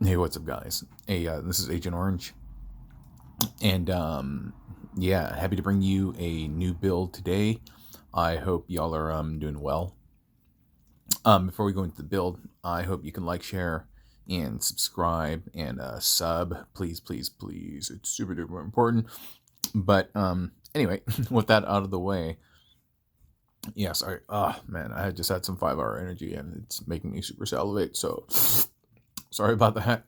Hey, what's up, guys? Hey, this is Agent Orange, and yeah, happy to bring you a new build today. I hope y'all are doing well. Before we go into the build, I hope you can like, share, and subscribe and sub, please, please, please. It's super duper important. But anyway, with that out of the way, yeah, sorry. Oh man, I just had some 5 hour energy and it's making me super salivate. So sorry about that.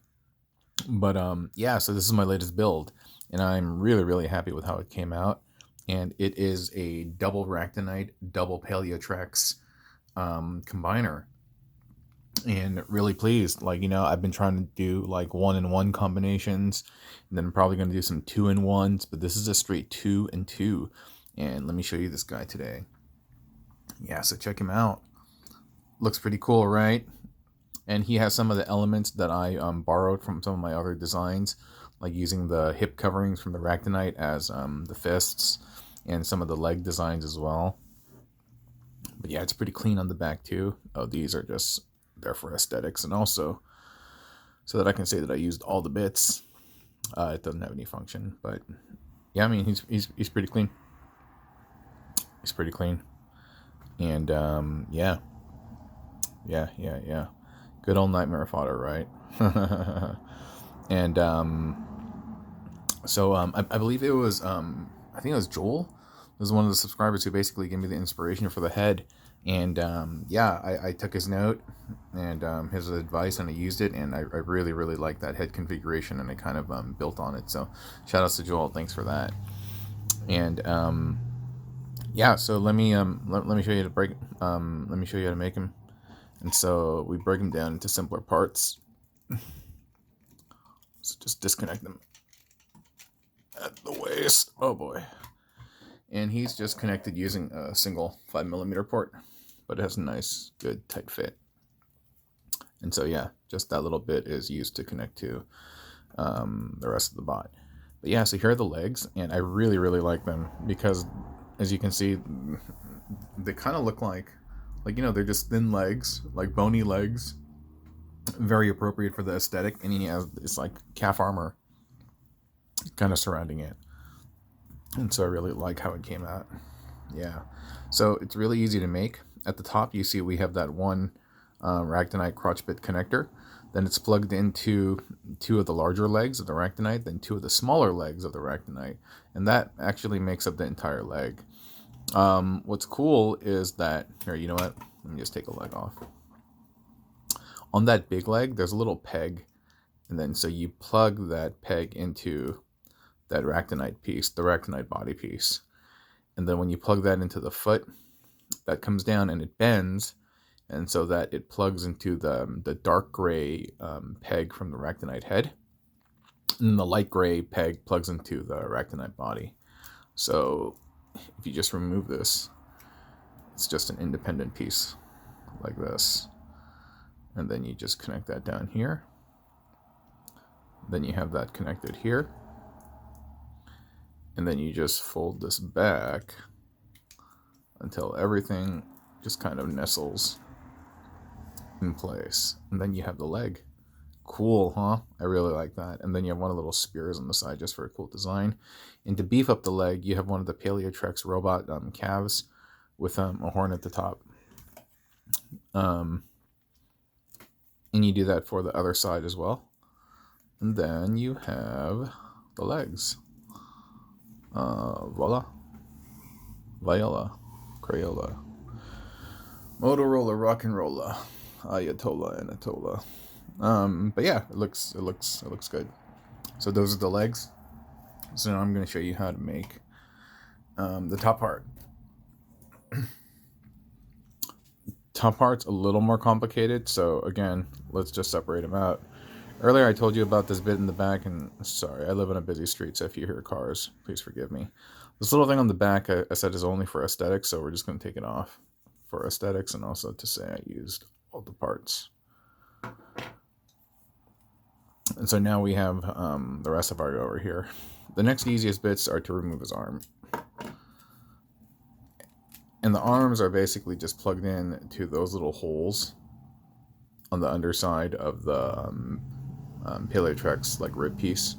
But yeah, so this is my latest build, and I'm really really happy with how it came out. And it is a double Ractonite, double Paleotrex combiner, and really pleased. Like I've been trying to do like 1-in-1 combinations, and then I'm probably going to do some 2-in-1s, but this is a straight 2-in-2. And let me show you this guy today. Yeah, so check him out. Looks pretty cool, right? And he has some of the elements that I borrowed from some of my other designs, like using the hip coverings from the Ractonite as the fists, and some of the leg designs as well. But yeah, it's pretty clean on the back too. Oh, these are just there for aesthetics, and also so that I can say that I used all the bits. It doesn't have any function, but yeah, I mean he's pretty clean. He's pretty clean, and yeah, yeah. Good old nightmare fodder, right? And I believe it was I think it was Joel. It was one of the subscribers who basically gave me the inspiration for the head, and yeah, I took his note and his advice, and I used it, and I really really like that head configuration, and I kind of built on it. So shout outs to Joel, thanks for that. And yeah, so let me show you how to break. Let me show you how to make him. And so we break them down into simpler parts. So just disconnect them at the waist. Oh boy. And he's just connected using a single 5mm port, but it has a nice, good, tight fit. And so yeah, just that little bit is used to connect to the rest of the bot. But yeah, so here are the legs, and I really, really like them because, as you can see, they kind of look like they're just thin legs, like bony legs, very appropriate for the aesthetic. And he has it's like calf armor kind of surrounding it, and so I really like how it came out. Yeah, so it's really easy to make. At the top, you see we have that one Ractonite crotch bit connector. Then it's plugged into 2 of the larger legs of the Ractonite, then 2 of the smaller legs of the Ractonite, and that actually makes up the entire leg. What's cool is that here, you know what? Let me just take a leg off. On that big leg, there's a little peg, and then so you plug that peg into that Ractonite piece, the Ractonite body piece, and then when you plug that into the foot, that comes down and it bends, and so that it plugs into the dark gray peg from the Ractonite head, and the light gray peg plugs into the Ractonite body. So if you just remove this, it's just an independent piece like this, and then you just connect that down here. Then you have that connected here, and then you just fold this back until everything just kind of nestles in place, and then you have the leg. Cool, huh? I really like that. And then you have one of the little spears on the side just for a cool design. And to beef up the leg, you have one of the Paleotrex robot calves with a horn at the top. And you do that for the other side as well. And then you have the legs. Voila. Viola. Crayola. Motorola rock and rolla. Ayatollah Anatola. But yeah, it looks good. So those are the legs. So now I'm going to show you how to make the top part. Top part's a little more complicated, so again, let's just separate them out. Earlier I told you about this bit in the back, and sorry, I live on a busy street, so if you hear cars, please forgive me. This little thing on the back I said is only for aesthetics, so we're just going to take it off for aesthetics, and also to say I used all the parts. And so now we have the rest of our over here. The next easiest bits are to remove his arm. And the arms are basically just plugged in to those little holes on the underside of Paleotrex like rib piece.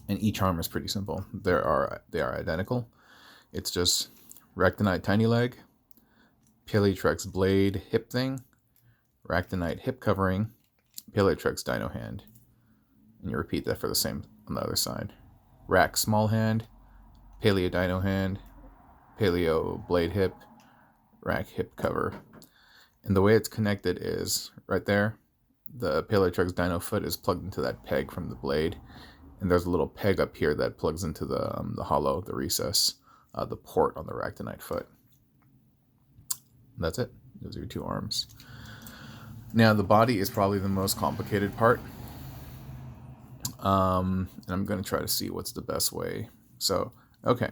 And each arm is pretty simple. They are identical. It's just Ractonite tiny leg, Paleotrex blade hip thing, Ractonite hip covering, Paleotrex dino hand. And you repeat that for the same on the other side. Rack small hand, Paleo dino hand, Paleo blade hip, rack hip cover. And the way it's connected is right there. The Paleotrex dino foot is plugged into that peg from the blade, and there's a little peg up here that plugs into the hollow, the recess, the port on the Ractonite foot. And that's it. Those are your two arms. Now the body is probably the most complicated part. And I'm going to try to see what's the best way. So, okay.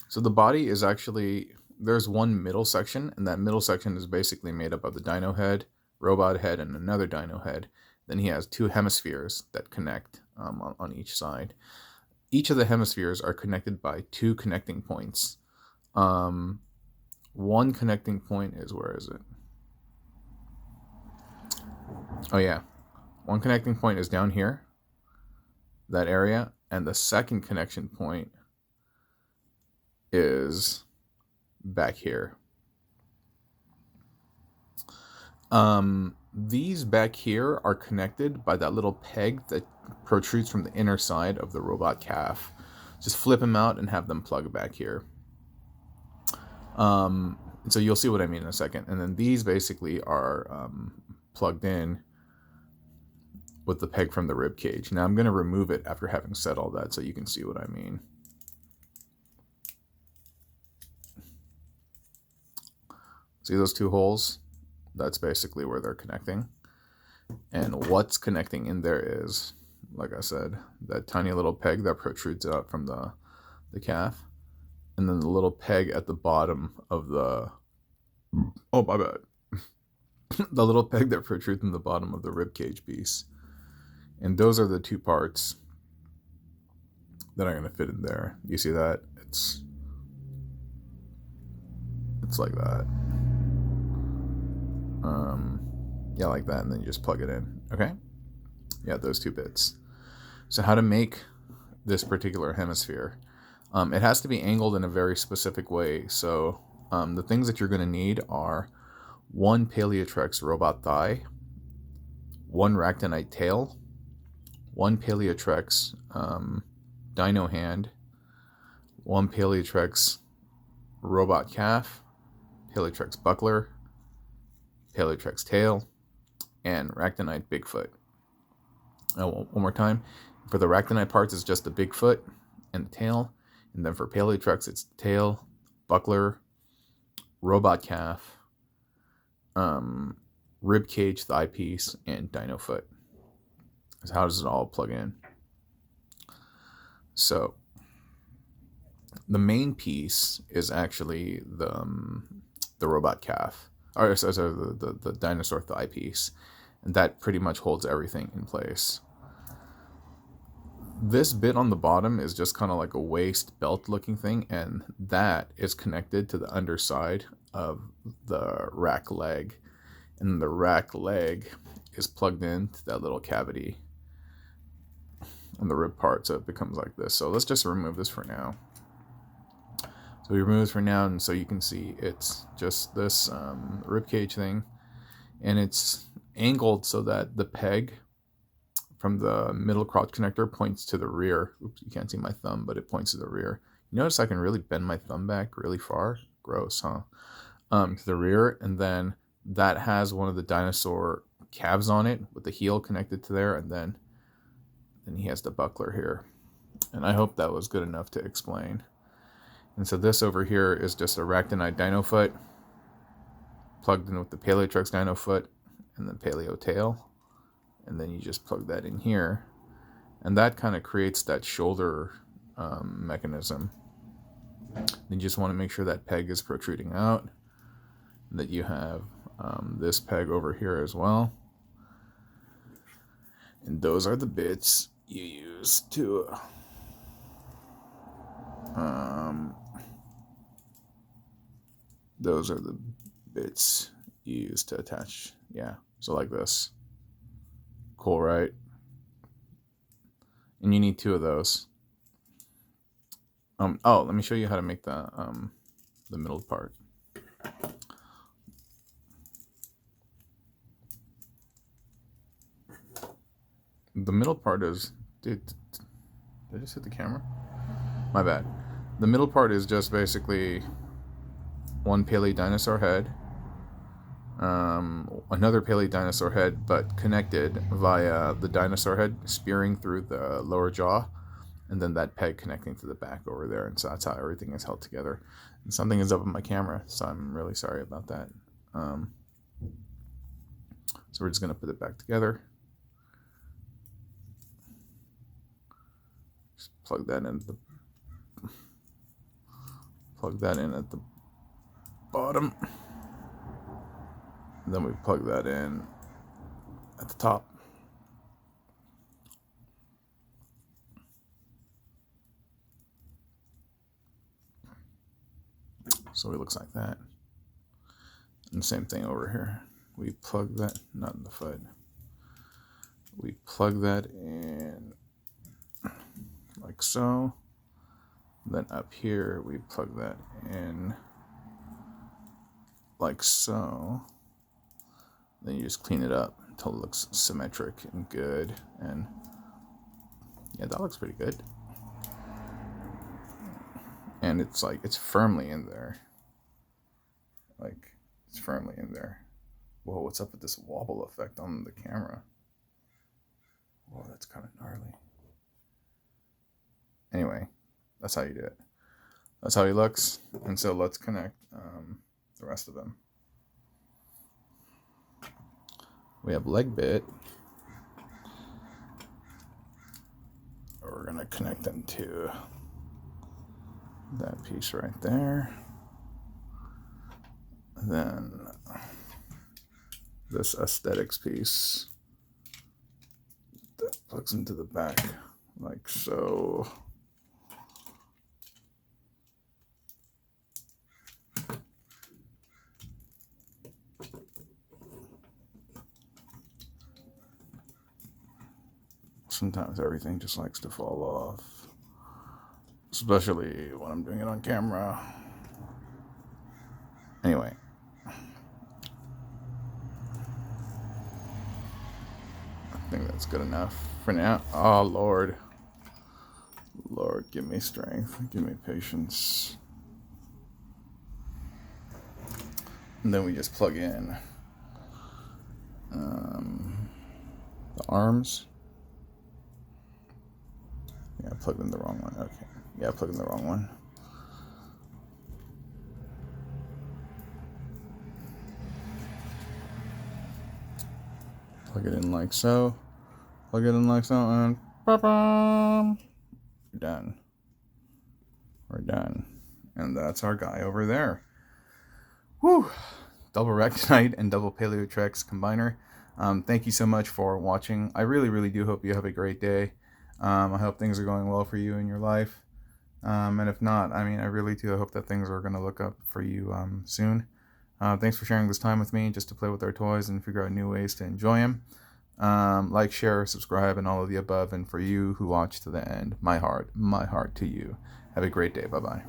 So the body is actually, there's one middle section, and that middle section is basically made up of the dino head, robot head, and another dino head. Then he has two hemispheres that connect on each side. Each of the hemispheres are connected by two connecting points. One connecting point is, where is it? Oh yeah. One connecting point is down here, that area, and the second connection point is back here. These back here are connected by that little peg that protrudes from the inner side of the robot calf. Just flip them out and have them plug back here. So you'll see what I mean in a second. And then these basically are plugged in with the peg from the rib cage. Now I'm going to remove it after having said all that so you can see what I mean. See those two holes? That's basically where they're connecting. And what's connecting in there is, like I said, that tiny little peg that protrudes out from the calf. And then the little peg at the bottom of the... Oh, my bad. The little peg that protrudes from the bottom of the rib cage piece. And those are the two parts that are going to fit in there. You see that? It's like that. Yeah, like that, and then you just plug it in. Okay? Yeah, those two bits. So how to make this particular hemisphere? It has to be angled in a very specific way. So the things that you're going to need are one Paleotrex robot thigh, one Ractonite tail, one Paleotrex dino hand, one Paleotrex robot calf, Paleotrex buckler, Paleotrex tail, and Ractonite Bigfoot. One more time. For the Ractonite parts, it's just the Bigfoot and the tail. And then for Paleotrex, it's the tail, buckler, robot calf, rib cage, thigh piece, and dino foot. So how does it all plug in? So the main piece is actually the robot calf. Or the dinosaur thigh piece, and that pretty much holds everything in place. This bit on the bottom is just kind of like a waist belt looking thing, and that is connected to the underside of the rack leg, and the rack leg is plugged into that little cavity on the rib part, so it becomes like this. So let's just remove this for now. So we remove this for now, and so you can see it's just this ribcage thing, and it's angled so that the peg from the middle crotch connector points to the rear. Oops, you can't see my thumb, but it points to the rear. You notice I can really bend my thumb back really far? Gross, huh? To the rear, and then that has one of the dinosaur calves on it with the heel connected to there, and then he has the buckler here. And I hope that was good enough to explain. And so this over here is just a Ractonite dino foot plugged in with the Paleotrex dino foot and the Paleo tail. And then you just plug that in here. And that kind of creates that shoulder mechanism. You just want to make sure that peg is protruding out. That you have this peg over here as well. And those are the bits you use to... those are the bits you use to attach. Yeah, so like this. Cool, right? And you need 2 of those. Oh, let me show you how to make the middle part. The middle part is, did I just hit the camera? My bad. The middle part is just basically one paleo dinosaur head, another paleo dinosaur head, but connected via the dinosaur head spearing through the lower jaw, and then that peg connecting to the back over there. And so that's how everything is held together. And something is up on my camera, so I'm really sorry about that. So we're just gonna put it back together. Just plug that in at the bottom. And then we plug that in at the top. So it looks like that. And the same thing over here. We plug that, not in the foot. We plug that in like so. Then up here, we plug that in like so. Then you just clean it up until it looks symmetric and good. And yeah, that looks pretty good. And it's like, it's firmly in there. Like, it's firmly in there. Whoa, what's up with this wobble effect on the camera? Whoa, that's kind of gnarly. Anyway, that's how you do it. That's how he looks. And so let's connect the rest of them. We have leg bit. We're gonna connect them to that piece right there. Then this aesthetics piece that plugs into the back like so. Sometimes everything just likes to fall off, especially when I'm doing it on camera. Anyway. I think that's good enough for now. Oh, Lord. Lord, give me strength. Give me patience. And then we just plug in the arms. Yeah, I plugged in the wrong one. Okay. Yeah, I plugged in the wrong one. Plug it in like so. Plug it in like so, and we're done. We're done. And that's our guy over there. Whew. Double Ractonite and double Paleotrex combiner. Thank you so much for watching. I really, really do hope you have a great day. I hope things are going well for you in your life. And if not, I mean, I really do hope that things are going to look up for you soon. Thanks for sharing this time with me just to play with our toys and figure out new ways to enjoy them. Like, share, subscribe, and all of the above. And for you who watched to the end, my heart to you. Have a great day. Bye-bye.